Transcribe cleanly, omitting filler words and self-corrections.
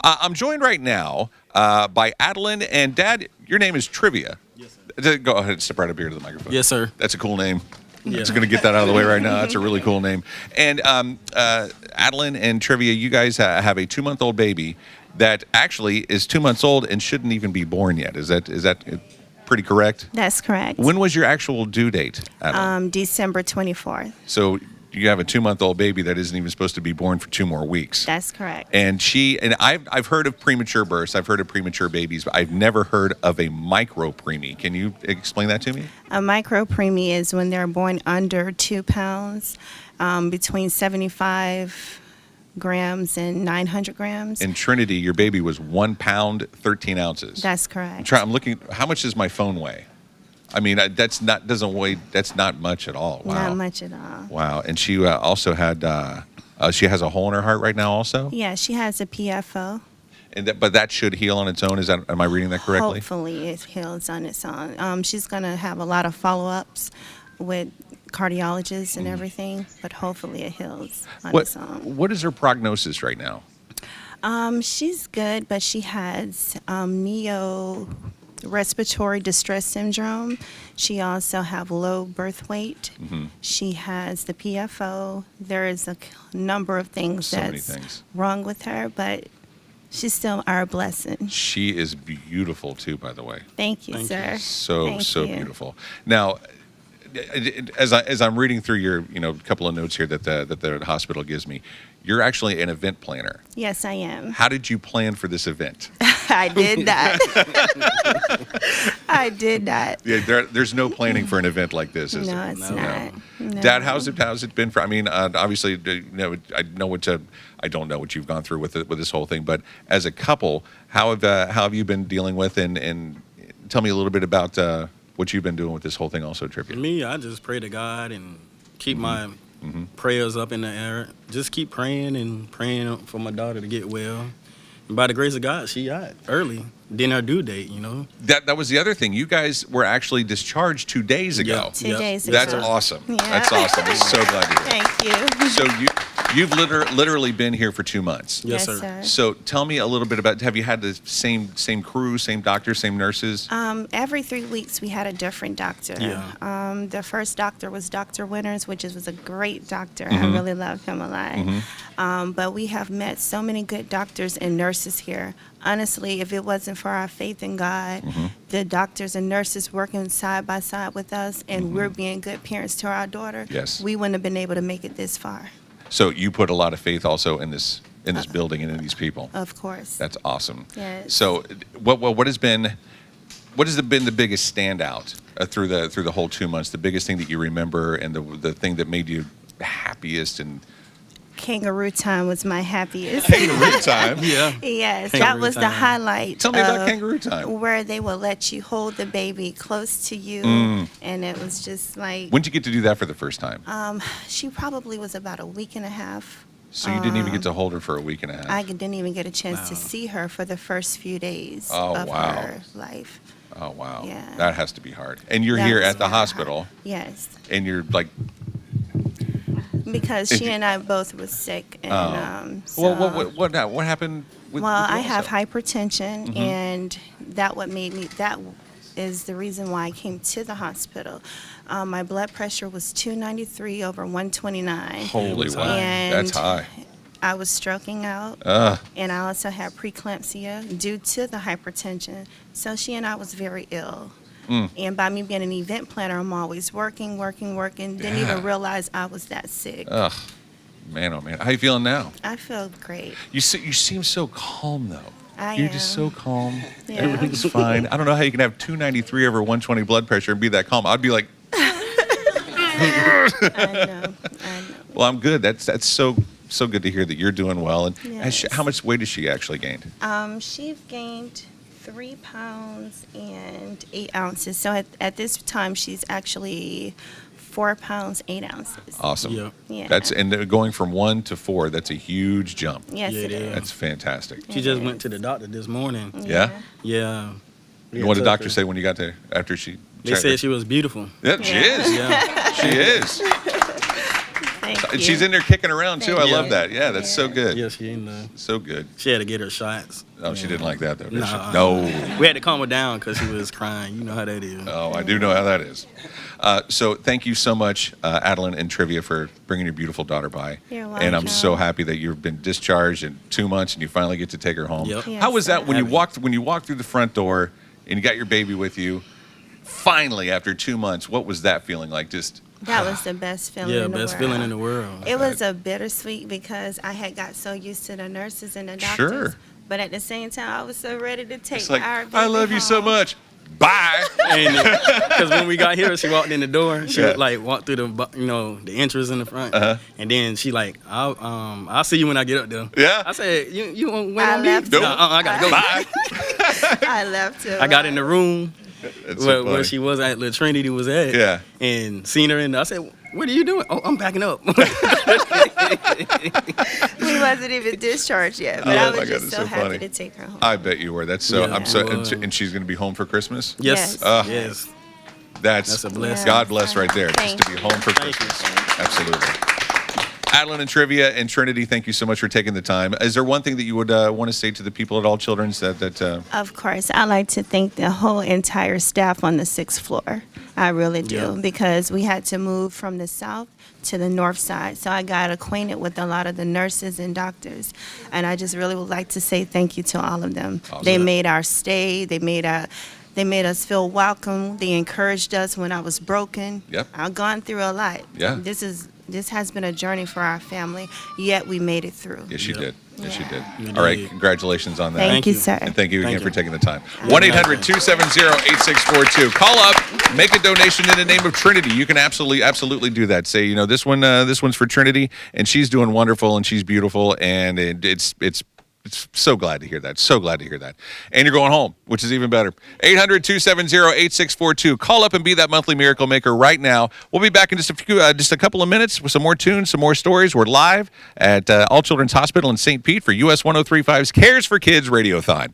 I'm joined right now by Adalyn and Dad. Your name is Trivia. Yes, sir. Go ahead, step right up here to the microphone. Yes, sir. That's a cool name. Yeah. Just going to get that out of the way right now. That's a really cool name. And Adalyn and Trivia, you guys have a 2-month-old baby that actually is 2 months old and shouldn't even be born yet. Is that pretty correct? That's correct. When was your actual due date, Adalyn? December 24th. So you have a 2-month-old baby that isn't even supposed to be born for 2 more weeks. That's correct. And I've heard of premature births. I've heard of premature babies, but I've never heard of a micro preemie. Can you explain that to me? A micro preemie is when they're born under 2 pounds, between 75 grams and 900 grams. In Trinity, your baby was 1 pound, 13 ounces. That's correct. I'm looking. How much does my phone weigh? I mean, that's not much at all. Wow. Not much at all. Wow. And she also had. She has a hole in her heart right now, also. Yeah, she has a PFO. But that should heal on its own. Am I reading that correctly? Hopefully, it heals on its own. She's going to have a lot of follow-ups with cardiologists and everything, but hopefully it heals on its own. What is her prognosis right now? She's good, but she has respiratory distress syndrome. She also have low birth weight. Mm-hmm. She has the PFO. There is a number of things wrong with her, but she's still our blessing. She is beautiful too, by the way. Thank you, sir. So beautiful. Now, as I'm reading through your couple of notes here that the hospital gives me, you're actually an event planner. Yes, I am. How did you plan for this event? I did that. I did that. Yeah, there's no planning for an event like this, is there? No, it's not. No. Dad, how's it been for? I mean, obviously, I don't know what you've gone through with this whole thing, but as a couple, how have you been dealing with and tell me a little bit about what you've been doing with this whole thing, also, Trivia. Me, I just pray to God and keep my prayers up in the air. Just keep praying and praying for my daughter to get well. And by the grace of God, she got early. Then her due date, That was the other thing. You guys were actually discharged 2 days ago. Yeah. 2 days ago. That's awesome. Yeah. That's awesome. I'm so glad to hear. Thank you. So you've literally been here for 2 months. Yes, sir. So tell me a little bit about, have you had the same crew, same doctors, same nurses? Every 3 weeks we had a different doctor. Yeah. The first doctor was Dr. Winters, which was a great doctor. I really love him a lot. But we have met so many good doctors and nurses here. Honestly, if it wasn't for our faith in God, the doctors and nurses working side by side with us, and we're being good parents to our daughter, we wouldn't have been able to make it this far. So you put a lot of faith also in this building and in these people. Of course. That's awesome. Yes. So what has been the biggest standout through the whole 2 months? The biggest thing that you remember, and the thing that made you happiest and. Kangaroo time was my happiest. Kangaroo time? Yeah. Yes, Kangaroo that was the time. highlight. Tell me about kangaroo time. Where they will let you hold the baby close to you, and it was just like. When did you get to do that for the first time? She probably was about a week and a half. So you didn't even get to hold her for a week and a half? I didn't even get a chance to see her for the first few days of wow. her life. Oh, wow. Yeah. That has to be hard. And you're That here was at the very hospital. hard. Yes. And you're like. Because she and I both was sick, and Well, what happened? With I you have also? hypertension, and that is the reason why I came to the hospital. My blood pressure was 293 over 129. Holy wow, And that's high. I was stroking out, and I also had preeclampsia due to the hypertension. So she and I was very ill. And by me being an event planner, I'm always working. Didn't even realize I was that sick. Ugh, man, oh man. How you feeling now? I feel great. You seem so calm though. You're am. just so calm. Yeah. Everything's fine. I don't know how you can have 293 over 120 blood pressure and be that calm. I'd be like. I know. Well, I'm good. That's so good to hear that you're doing well. And Yes. how much weight has she actually gained? She's gained 3 pounds and 8 ounces. So at this time, she's actually 4 pounds, 8 ounces. Awesome. Yeah. Yeah. And going from 1 to 4. That's a huge jump. Yes, Yeah, it it is. is. That's fantastic. She just went to the doctor this morning. Yeah. Yeah. What did the doctor say when you got there after she? They checked her? said she was beautiful. Yeah, she is. Yeah. She is. Thank you. She's in there kicking around too. Thank I you. love that. Yeah, that's so good. Yeah, she in the. So good. She had to get her shots. Oh, she didn't like that though. Did she? Nah. No. We had to calm her down because she was crying. You know how that is. Oh, I do know how that is. So thank you so much, Adalyn and Trivia, for bringing your beautiful daughter by. You're And I'm welcome. so happy that you've been discharged in 2 months and you finally get to take her home. Yep. Yes, How was that when you sir. walked through the front door and you got your baby with you? Finally, after 2 months, what was that feeling like? Just That was the best feeling Yeah, in the best world. feeling in the world. It was a bittersweet because I had got so used to the nurses and the doctors. Sure. But at the same time, I was so ready to take it's like our baby I love you so home. much. Bye. Because when we got here, she walked in the door. She Yeah. like walked through the entrance in the front, Uh-huh. and then she like, I'll see you when I get up there. Yeah. I said, you won't wait I on me? left Nope. I gotta go. Bye. I left her. I got in the room That's so where funny. she was at, the Trinity was at. Yeah. And seen her in there. I said, what are you doing? Oh, I'm backing up. We wasn't even discharged yet, but Oh I my was God, just it's so so happy funny. to take her home. I bet you were. That's so. Yeah, I'm so. it was. And she's going to be home for Christmas. yes. Yes. Yes. That's a blessing. God bless right there. Thank Just to be home for Thank you. Christmas. Absolutely. Adalyn and Trivia and Trinity, thank you so much for taking the time. Is there one thing that you would want to say to the people at All Children's that Of course, I like to thank the whole entire staff on the 6th floor. I really do, Yeah. because we had to move from the south to the north side. So I got acquainted with a lot of the nurses and doctors, and I just really would like to say thank you to all of them. Awesome. They made our stay. They made us feel welcome. They encouraged us when I was broken. Yep. I've gone through a lot. Yeah. This has been a journey for our family, yet we made it through. Yes, you Yep. did. Yes, you did. You All right, did. congratulations on that. Thank Thank you, you. sir. And thank you again Thank for you. taking the time. 1-800-270-8642. Call up, make a donation in the name of Trinity. You can absolutely do that. Say, this one's for Trinity, and she's doing wonderful, and she's beautiful, and it's so glad to hear that. So glad to hear that. And you're going home, which is even better. 800-270-8642. Call up and be that monthly miracle maker right now. We'll be back in just a couple of minutes with some more tunes, some more stories. We're live at All Children's Hospital in St. Pete for US 103.5's Cares for Kids Radiothon.